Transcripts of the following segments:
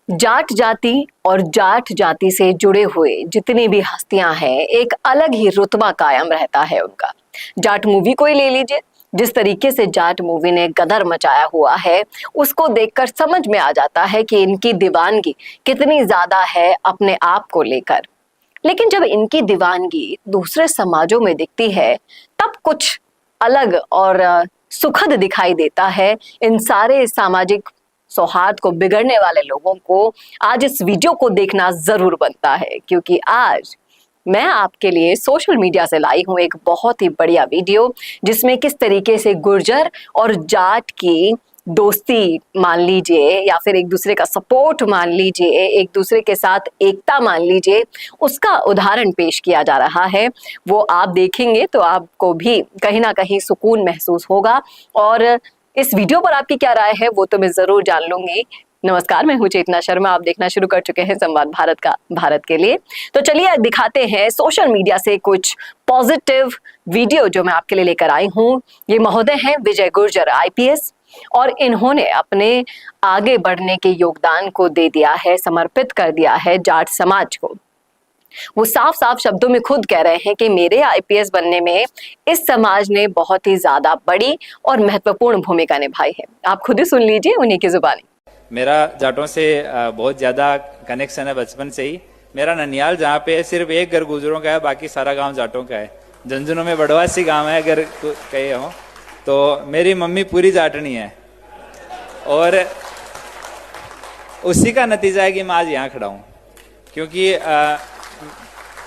जाट जाति और जाट जाति से जुड़े हुए जितनी भी हस्तियां हैं, एक अलग ही रुतबा कायम रहता है उनका। जाट मूवी को ही ले लीजिए, जिस तरीके से जाट मूवी ने गदर मचाया हुआ है, उसको देखकर समझ में आ जाता है कि इनकी दीवानगी कितनी ज्यादा है अपने आप को लेकर। लेकिन जब इनकी दीवानगी दूसरे समाजों में दिखती है, तब कुछ अलग और सुखद दिखाई देता है। इन सारे सामाजिक सौहार्द को बिगड़ने वाले लोगों को आज इस वीडियो को देखना जरूर बनता है, क्योंकि आज मैं आपके लिए सोशल मीडिया से लाई हूं एक बहुत ही बढ़िया वीडियो, जिसमें किस तरीके से गुर्जर और जाट की दोस्ती मान लीजिए, या फिर एक दूसरे का सपोर्ट मान लीजिए, एक दूसरे के साथ एकता मान लीजिए, उसका उदाहरण पेश किया जा रहा है। वो आप देखेंगे तो आपको भी कहीं ना कहीं सुकून महसूस होगा। और इस वीडियो पर आपकी क्या राय है वो तो मैं जरूर जान लूंगी। नमस्कार, मैं हूं चेतना शर्मा। आप देखना शुरू कर चुके हैं संवाद भारत का, भारत के लिए। तो चलिए दिखाते हैं सोशल मीडिया से कुछ पॉजिटिव वीडियो जो मैं आपके लिए लेकर आई हूं। ये महोदय हैं विजय गुर्जर आईपीएस, और इन्होंने अपने आगे बढ़ने के योगदान को दे दिया है, समर्पित कर दिया है जाट समाज को। वो साफ साफ शब्दों में खुद कह रहे हैं कि मेरे आईपीएस बनने में इस समाज ने बहुत ही ज्यादा बड़ी और महत्वपूर्ण भूमिका निभाई है। आप खुद ही सुन लीजिए उन्हीं की जुबानी। मेरा जाटों से बहुत ज्यादा कनेक्शन है बचपन से ही। मेरा ननियाल जहाँ पे सिर्फ एक घर गुजरों का है, बाकी सारा गांव जाटों का है। झुंझुनू में बड़वासी गांव है, अगर कहे हो तो। मेरी मम्मी पूरी जाटनी है और उसी का नतीजा है कि मैं आज यहाँ खड़ा हूँ। क्योंकि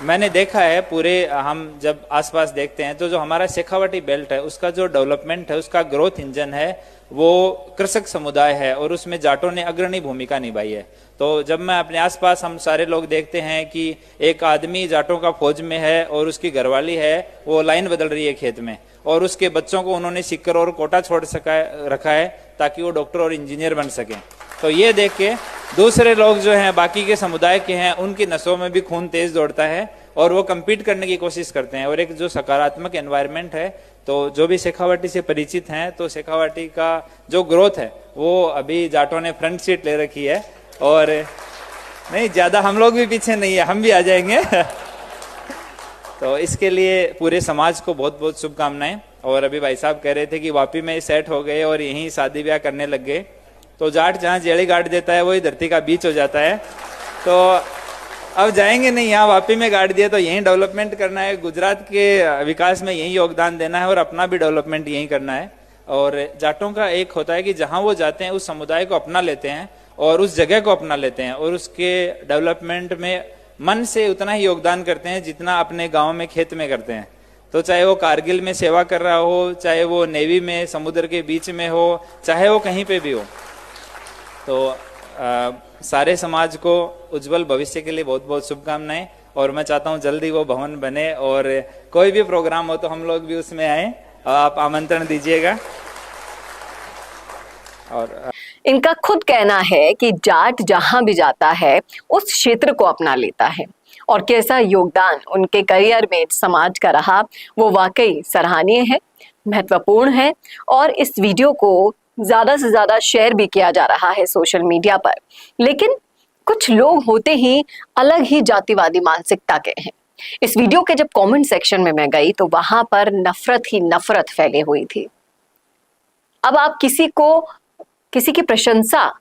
मैंने देखा है पूरे, हम जब आसपास देखते हैं तो जो हमारा शेखावटी बेल्ट है उसका जो डेवलपमेंट है, उसका ग्रोथ इंजन है, वो कृषक समुदाय है और उसमें जाटों ने अग्रणी भूमिका निभाई है। तो जब मैं अपने आसपास हम सारे लोग देखते हैं कि एक आदमी जाटों का फौज में है और उसकी घरवाली है वो लाइन बदल रही है खेत में, और उसके बच्चों को उन्होंने सिक्कर और कोटा छोड़ रखा है ताकि वो डॉक्टर और इंजीनियर बन सकें, तो ये देख के दूसरे लोग जो हैं बाकी के समुदाय के हैं, उनकी नसों में भी खून तेज दौड़ता है और वो कम्पीट करने की कोशिश करते हैं। और एक जो सकारात्मक एनवायरनमेंट है, तो जो भी शेखावटी से परिचित हैं तो शेखावटी का जो ग्रोथ है वो अभी जाटों ने फ्रंट सीट ले रखी है। और नहीं, ज्यादा हम लोग भी पीछे नहीं है, हम भी आ जाएंगे तो इसके लिए पूरे समाज को बहुत बहुत शुभकामनाएं। और अभी भाई साहब कह रहे थे कि वापी में सेट हो गए और यहीं शादी ब्याह करने लग गए, तो जाट जहाँ जेड़ी गाड़ देता है वही धरती का बीच हो जाता है। तो अब जाएंगे नहीं, यहाँ वापी में गाड़ दिया तो यहीं डेवलपमेंट करना है, गुजरात के विकास में यहीं योगदान देना है और अपना भी डेवलपमेंट यहीं करना है। और जाटों का एक होता है कि जहाँ वो जाते हैं उस समुदाय को अपना लेते हैं और उस जगह को अपना लेते हैं और उसके डेवलपमेंट में मन से उतना ही योगदान करते हैं जितना अपने गाँव में खेत में करते हैं। तो चाहे वो कारगिल में सेवा कर रहा हो, चाहे वो नेवी में समुद्र के बीच में हो, चाहे वो कहीं पे भी हो, तो सारे समाज को उज्जवल भविष्य के लिए बहुत बहुत शुभकामनाएं। और मैं चाहता हूं जल्दी वो भवन बने और कोई भी प्रोग्राम हो तो हम लोग भी उसमें आए, आप आमंत्रण दीजिएगा। और इनका खुद कहना है कि जाट जहां भी जाता है उस क्षेत्र को अपना लेता है, और कैसा योगदान उनके करियर में समाज का रहा वो वाकई सराहनीय है, महत्वपूर्ण है। और इस वीडियो को ज्यादा से ज्यादा शेयर भी किया जा रहा है सोशल मीडिया पर। लेकिन कुछ लोग होते ही अलग ही जातिवादी मानसिकता के हैं। इस वीडियो के जब कमेंट सेक्शन में मैं गई तो वहां पर नफरत ही नफरत फैली हुई थी। अब आप किसी की प्रशंसा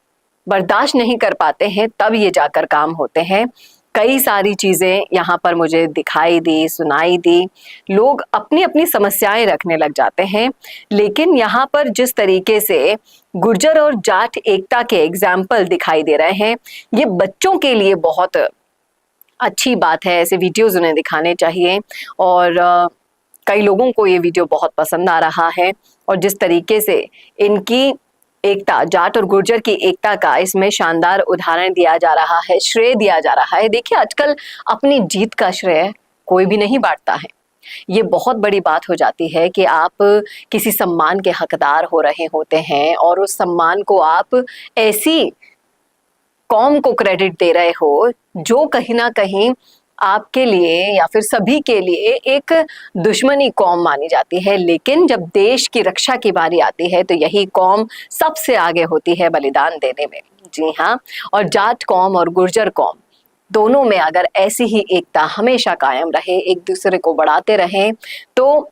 बर्दाश्त नहीं कर पाते हैं, तब ये जाकर काम होते हैं। कई सारी चीजें यहाँ पर मुझे दिखाई दी, सुनाई दी। लोग अपनी अपनी समस्याएं रखने लग जाते हैं, लेकिन यहाँ पर जिस तरीके से गुर्जर और जाट एकता के एग्जाम्पल दिखाई दे रहे हैं, ये बच्चों के लिए बहुत अच्छी बात है। ऐसे वीडियोज उन्हें दिखाने चाहिए। और कई लोगों को ये वीडियो बहुत पसंद आ रहा है। और जिस तरीके से इनकी एकता, जाट और गुर्जर की एकता का इसमें शानदार उदाहरण दिया जा रहा है, श्रेय दिया जा रहा है। देखिए, आजकल अपनी जीत का श्रेय कोई भी नहीं बांटता है। ये बहुत बड़ी बात हो जाती है कि आप किसी सम्मान के हकदार हो रहे होते हैं और उस सम्मान को आप ऐसी कौम को क्रेडिट दे रहे हो जो कहीं ना कहीं आपके लिए या फिर सभी के लिए एक दुश्मनी कौम मानी जाती है। लेकिन जब देश की रक्षा की बारी आती है तो यही कौम सबसे आगे होती है बलिदान देने में। जी हाँ, और जाट कौम और गुर्जर कौम दोनों में अगर ऐसी ही एकता हमेशा कायम रहे, एक दूसरे को बढ़ाते रहें, तो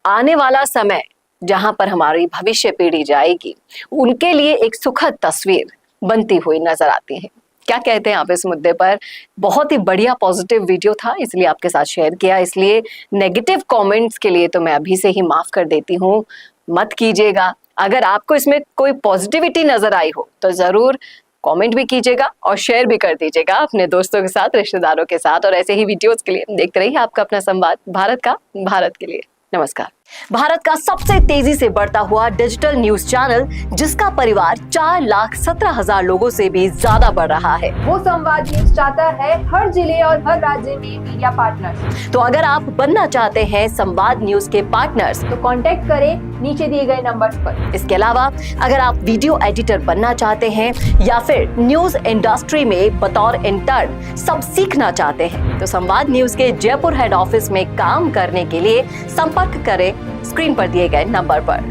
आने वाला समय जहां पर हमारी भविष्य पीढ़ी जाएगी उनके लिए एक सुखद तस्वीर बनती हुई नजर आती है। क्या कहते हैं आप इस मुद्दे पर? बहुत ही बढ़िया पॉजिटिव वीडियो था, इसलिए आपके साथ शेयर किया। इसलिए नेगेटिव कमेंट्स के लिए तो मैं अभी से ही माफ कर देती हूँ, मत कीजिएगा। अगर आपको इसमें कोई पॉजिटिविटी नजर आई हो तो जरूर कमेंट भी कीजिएगा और शेयर भी कर दीजिएगा अपने दोस्तों के साथ, रिश्तेदारों के साथ। और ऐसे ही वीडियोस के लिए देखते रहिए आपका अपना संवाद भारत का, भारत के लिए। नमस्कार। भारत का सबसे तेजी से बढ़ता हुआ डिजिटल न्यूज चैनल, जिसका परिवार 4,17,000 लोगों से भी ज्यादा बढ़ रहा है, वो संवाद न्यूज चाहता है हर जिले और हर राज्य में मीडिया पार्टनर्स। तो अगर आप बनना चाहते हैं संवाद न्यूज के पार्टनर्स, तो कांटेक्ट करें नीचे दिए गए नंबर्स पर। इसके अलावा अगर आप वीडियो एडिटर बनना चाहते हैं या फिर न्यूज इंडस्ट्री में बतौर इंटर्न सब सीखना चाहते हैं, तो संवाद न्यूज के जयपुर हेड ऑफिस में काम करने के लिए संपर्क करें स्क्रीन पर दिए गए नंबर पर।